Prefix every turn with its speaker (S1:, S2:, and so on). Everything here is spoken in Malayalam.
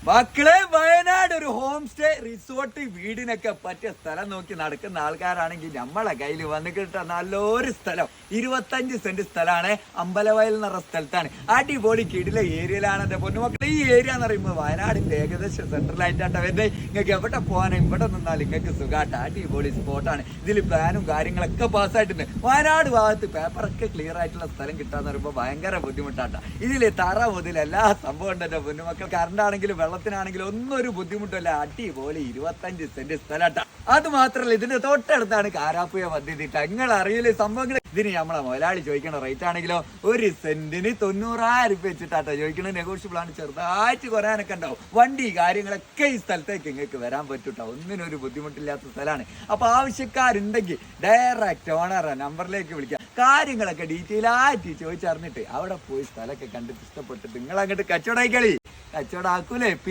S1: മക്കളെ, വയനാട് ഒരു ഹോം സ്റ്റേ റിസോർട്ട് വീടിനൊക്കെ പറ്റിയ സ്ഥലം നോക്കി നടക്കുന്ന ആൾക്കാരാണെങ്കിൽ നമ്മളെ കയ്യിൽ വന്ന് കിട്ടുക നല്ലൊരു സ്ഥലം. 25 സെന്റ് സ്ഥലമാണ്. അമ്പലവയൽ എന്ന് പറഞ്ഞ സ്ഥലത്താണ്. അടിപൊളി കിടില ഏരിയയിലാണ് എന്റെ പൊന്നുമക്കളെ. ഈ ഏരിയ എന്ന് പറയുമ്പോൾ വയനാടിന്റെ ഏകദേശം സെൻട്രലായിട്ടാണ് വരുന്നത്. നിങ്ങൾക്ക് എവിടെ പോകാനും ഇവിടെ നിന്നാലും നിങ്ങൾക്ക് സുഖമായിട്ട് അടിപൊളി സ്പോട്ടാണ്. ഇതിൽ പ്ലാനും കാര്യങ്ങളൊക്കെ പാസ്സായിട്ടുണ്ട്. വയനാട് ഭാഗത്ത് പേപ്പറൊക്കെ ക്ലിയർ ആയിട്ടുള്ള സ്ഥലം കിട്ടാന്ന് പറയുമ്പോൾ ഭയങ്കര ബുദ്ധിമുട്ടാണ്. ഇതിൽ തറ മുതൽ എല്ലാ സംഭവം ഉണ്ട് എന്റെ പൊന്നുമക്കൾ. കറണ്ടാണെങ്കിലും വെള്ളത്തിനാണെങ്കിലും ഒന്നും ഒരു ബുദ്ധിമുട്ടല്ല. അടിപൊളി 25 സെന്റ് സ്ഥലട്ട. അത് മാത്രല്ല, ഇതിന്റെ തൊട്ടടുത്താണ് കാരാപ്പുഴ പദ്ധതി. നിങ്ങൾ അറിയില്ലേ സംഭവങ്ങൾ. ഇതിന് നമ്മളെ മുതലാളി ചോദിക്കണ റേറ്റ് ആണെങ്കിലോ 1 സെന്റിന് 90,000 രൂപ വെച്ചിട്ടാട്ടോ ചോദിക്കണത്. നെഗോഷ്യബിൾ ആണ്, ചെറുതായിട്ട് കുറയാനൊക്കെ ഉണ്ടാവും. വണ്ടി കാര്യങ്ങളൊക്കെ ഈ സ്ഥലത്തേക്ക് നിങ്ങൾക്ക് വരാൻ പറ്റൂട്ടോ. ഒന്നിനും ഒരു ബുദ്ധിമുട്ടില്ലാത്ത സ്ഥലമാണ്. അപ്പൊ ആവശ്യക്കാരുണ്ടെങ്കിൽ ഡയറക്റ്റ് ഓണറെ നമ്പറിലേക്ക് വിളിക്കാം. കാര്യങ്ങളൊക്കെ ഡീറ്റെയിൽ ആയിട്ട് ചോദിച്ചറിഞ്ഞിട്ട് അവിടെ പോയി സ്ഥലമൊക്കെ കണ്ടിട്ട് ഇഷ്ടപ്പെട്ടിട്ട് നിങ്ങൾ അങ്ങോട്ട് കച്ചവടം ആക്കൂലേ.